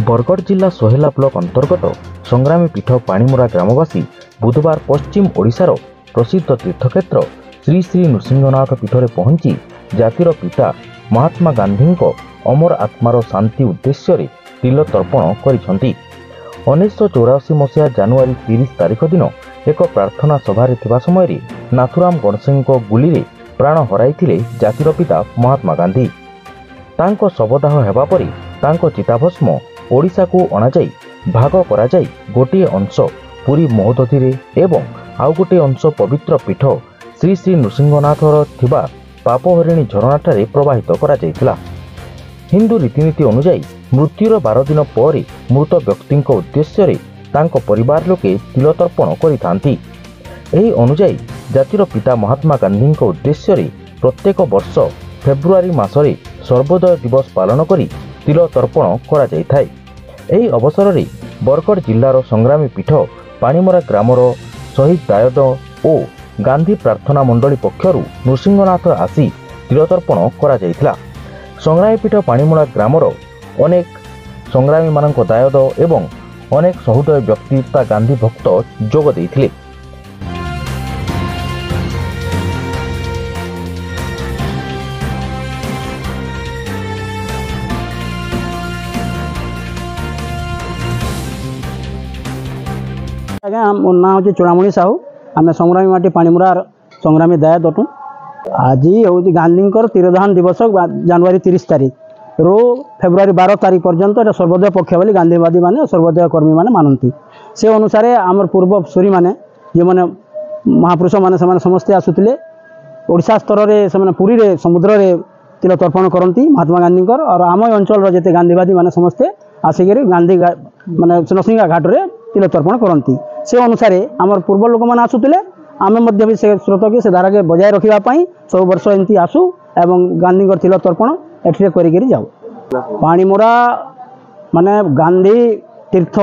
बरगढ़ जिला सोहेला ब्लॉक अंतर्गत संग्रामी पीठ पाणीमुरा ग्रामवासी बुधवार पश्चिम ओडिशार प्रसिद्ध तीर्थक्षेत्र श्री श्री नृसिंहनाथ पीठरे पहुंची जातिर पिता महात्मा गांधी अमर आत्मार शांति उद्देश्य तिल तर्पण करिसेंति। 1984 मसीहा जानुआरी 30 तारिख दिन एक प्रार्थना सभारे थिबा समय नाथुराम गणसिंह गुली रे प्राण हराइथिले जातिर पिता महात्मा गांधी। तांको शवदाह हेबा परे तांको चिताभस्म ओडिशा को अणाई भाग कराई गोटे अंश पुरी महोदधि रे एवं आउ गोटे अंश पवित्र पीठ श्री श्री नृसिंहनाथर थिबा पापहरिणी झरणाठारे प्रवाहित करा जायतिला। हिंदू रीतिनीति अनुसार मृत्युर 12 दिन पर मृत व्यक्ति उद्देश्य तांको परिवार लोके तिल तर्पण करिथांती। एही अनुसार जातिर पिता महात्मा गांधी उद्देश्य प्रत्येक वर्ष फेब्रुआरी मासरे सर्वोदय दिवस पालन करी तिल तर्पण करा जायथाय। एही अवसर में बरगढ़ जिलार संग्रामी पीठ पाणीमुरा ग्रामर शहीद दायद और गांधी प्रार्थना मंडली पक्षरु नृसिंहनाथ आसी तिल तर्पण करा जायथिला। संग्रामी पीठ पाणीमुरा ग्रामर अनेक संग्रामी मानक दायद एवं अनेक सहोदय व्यक्ति तथा गांधी भक्त जोग देइथिले। आज्ञा मोर ना हूँ चूड़ामणि साहू आम संग्रामी माटी पाणीमुरार संग्रामी दायद अटू। आज हूँ गांधी तिरोधान दिवस जानुआरी 30 तारिख रो फेब्रुआरी 12 तारिख पर्यंत सर्वोदय पक्ष बोली गांधीवादी माने सर्वोदय कर्मी माने मानती। से अनुसार आमर पूर्व सूरी माने जो मैंने महापुरुष माने समस्ते आसुले ओडिशा स्तर में पुरी रे समुद्र रे तिल तर्पण करती महात्मा गांधी और आम अंचल जिते गांधीवादी माने समस्ते आसिक गांधी माने नृसिंह घाट रे तिल तर्पण करती। से अनुसार आमर पूर्व लोक मैंने आसुले आम भी से स्रोत की से धारा के बजाय रखापी सब वर्ष एमती आसू एवं गांधी तिल तर्पण एठे कर जाऊ। पाणीमुरा माने गांधी तीर्थ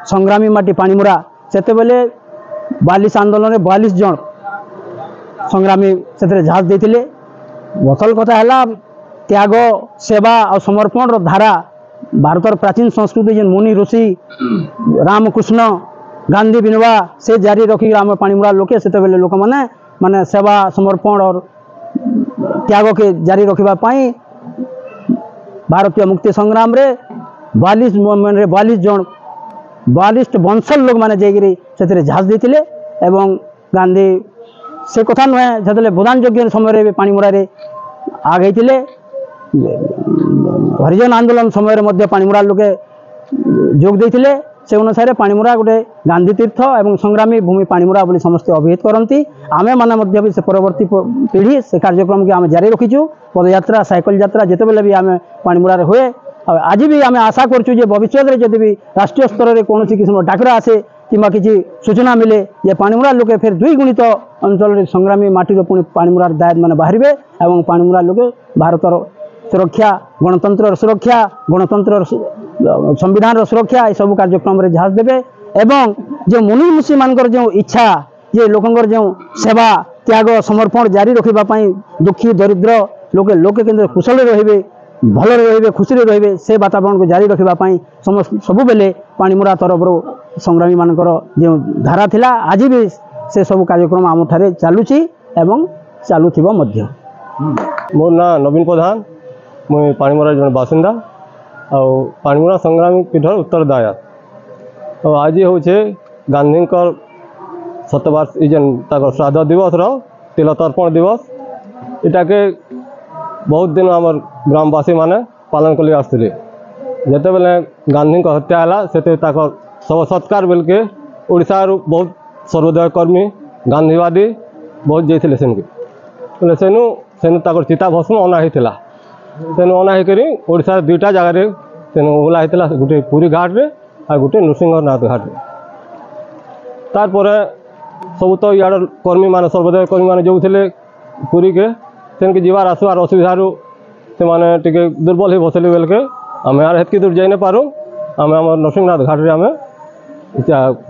संग्रामी माटी पाणीमुरा से बेले 42 आंदोलन में 42 जन संग्रामी से झाँस देते। असल कथा है त्याग सेवा और समर्पण धारा भारतर प्राचीन संस्कृति जेन मुनि ऋषि रामकृष्ण गांधी विनोबा से जारी रखी आम पाणीमुरा लोके से बेले लोक मैंने माने सेवा समर्पण और त्याग के जारी रखापी भारतीय मुक्ति संग्राम रे 42 जन 42 वंशल लोक मैंने जाकि से झाँस देते। एवं गांधी से कथा नुहे जो बोधान यज्ञ समय पाणीमुरा आगे हरिजन आंदोलन समय पाणीमुरा लोके जोग देते। से अनुसार पाणीमुरा गोटे गांधी तीर्थ एवं संग्रामी भूमि पाणीमुरा बोली समस्ते अभिहित करती। आमे माने भी से परवर्ती पीढ़ी से कार्यक्रम के आम जारी रखीचु। पदयात्रा साइकिल यात्रा जिते बेले भी आम पाणीमुरा हुए आज भी आम आशा करूँ भविष्य में जब भी राष्ट्रीय स्तर में कौन किसी डाकरा आसे कि किसी सूचना मिले जे पाणीमुरा लोके फिर द्विगुणित अंचल संग्रामी माटी पुणी पाणीमुरार दायद मैंने बाहर एवं पाणीमुरा लोके भारतर सुरक्षा गणतंत्र सुरक्षा गणतंत्र संविधान सुरक्षा ये सब कार्यक्रम रे झाँस देवे। एवं जो मुनि ऋषि मानकर जो इच्छा ये लोकंर जो सेवा त्याग समर्पण जारी रखापी दुखी दरिद्र लोके लोके केंद्र कुशल रे भल रे खुशी रे से वातावरण को जारी रखापी सब बेले पाणीमुरा तरफ संग्रामी मानकर जो धारा थिला आज भी से सब कार्यक्रम आम ठारे चलुची एवं चलुथिबो मध्य। मोर ना नवीन प्रधान मुई पाणीमुरा जन बासिंदा और पाणीमुरा संग्रामी पीठर उत्तरदायी और आज हूँ गांधी शतवार्ष श्राद्ध दिवस तिल तर्पण दिवस इटा के बहुत दिन आमर ग्रामवासी माने पालन कर आसुले। जिते बेले गांधी हत्या है से सब सत्कार बेल के ओडिशा बहुत सर्वोदय कर्मी गांधीवादी बहुत जाते सेनु सेनु चिता भस्म अना होता तेणु अना होकर दुईटा जगार तेणु ओला होता गोटे पुरी घाट रे आ गोटे नृसिंहनाथ घाट रे। तार सब तो इड़ कर्मी मान सर्वोदय कर्मी मान जो थे पुरी के से जीवार आसबार असुविधा से मैंने टे दुर्बल ही बसले बेल के आम यार हेतकी दूर जाई पारू आम आम नृसिंहनाथ घाट रे आम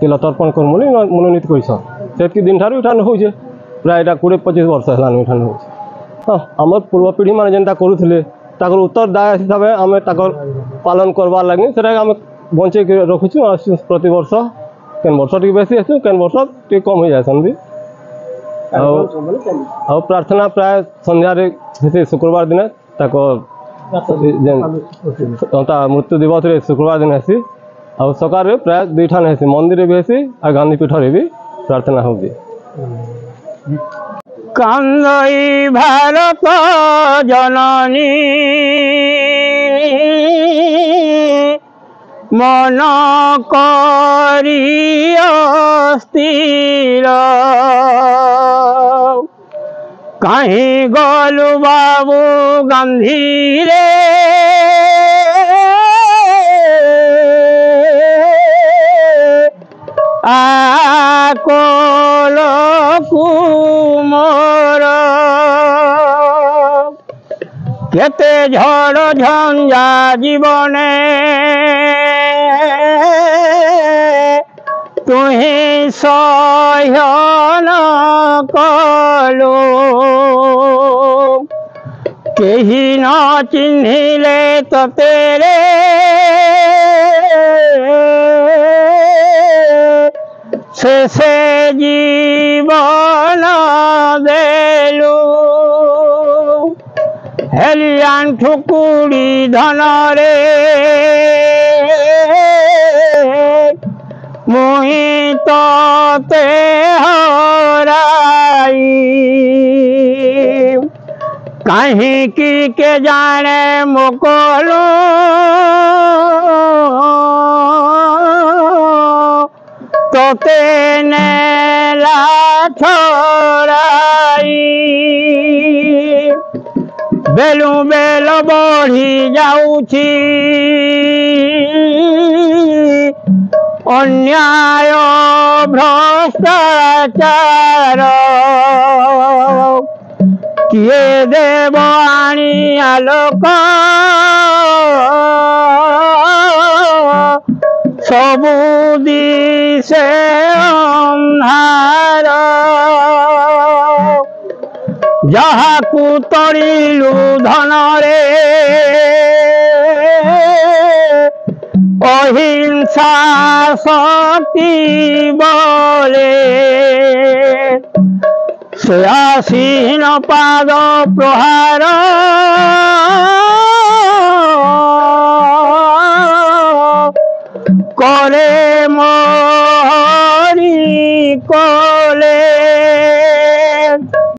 तिल तर्पण कर मनोनीत करकी दिन ठार इठान हो प्राय 20-25 वर्ष है इठान हो। आम पूर्व पीढ़ी मैंने जेनता करूँ उत्तरदायी हिसाब से आम पालन करवार लगे से आम ବଞ୍ଚେଇକି ରଖୁଛୁ ପ୍ରତି ବର୍ଷ କେନ୍ ବର୍ଷ ଟିକେ ବେଶୀ ଆସୁ କେନ୍ ବର୍ଷ ଟିକେ କମ୍ ହେଇଯାଏସନ୍ ବି ଆଉ ପ୍ରାର୍ଥନା ପ୍ରାୟ ସନ୍ଧ୍ୟାରେ ହେସି ଶୁକ୍ରବାର ଦିନେ ତା ମୃତ୍ୟୁ ଦିବସରେ ଶୁକ୍ରବାର ଦିନ ହେସି ଆଉ ସକାଳରେ ପ୍ରାୟ 2ଠାନେ ହେସି ମନ୍ଦିରରେ ବି ହେସି ଆଉ ଗାନ୍ଧୀ ପୀଠରେ ବି ପ୍ରାର୍ଥନା ହେଉଛି। କାନ୍ଦଇ ଭାରତ ଜନନୀ ମନ କରି ଅସ୍ଥିର କାହିଁ ଗଲୁ ବାବୁ ଗାନ୍ଧୀରେ ଆକଲକୁ ମୋର କେତେ ଝଡ଼ ଝଞ୍ଜା ଜୀବନେ ତୁହି ସହ୍ୟନ କଲୁ କେହି ନ ଚିହ୍ନିଲେ ତତେ ରେ ଶେଷେ ଜୀବନ ଦେଲୁ ହେଲି ଆଣ୍ଠୁ କୁଡ଼ି ଧନରେ ମୁହିଁ ତତେ ହରାଇ କାହିଁକି କେ ଜାଣେ ମୋ କଲୁ ତତେ ନେଲା ଛଡ଼ାଇ ବେଲୁ ବେଲ ବଢ଼ି ଯାଉଛି ଅନ୍ୟାୟ ଭ୍ରଷ୍ଟାଚାର କିଏ ଦେବ ଆଣି ଆଲୋକ ସବୁ ଦିଶେ ଅନ୍ଧାର ଯାହାକୁ ତଳିଲୁ ଧନରେ ଅହିଂସା ଶକ୍ତି ବଳେ ସେ ଆସୀନ ପାଦ ପ୍ରହାର କଲେ ମୋରି କଲେ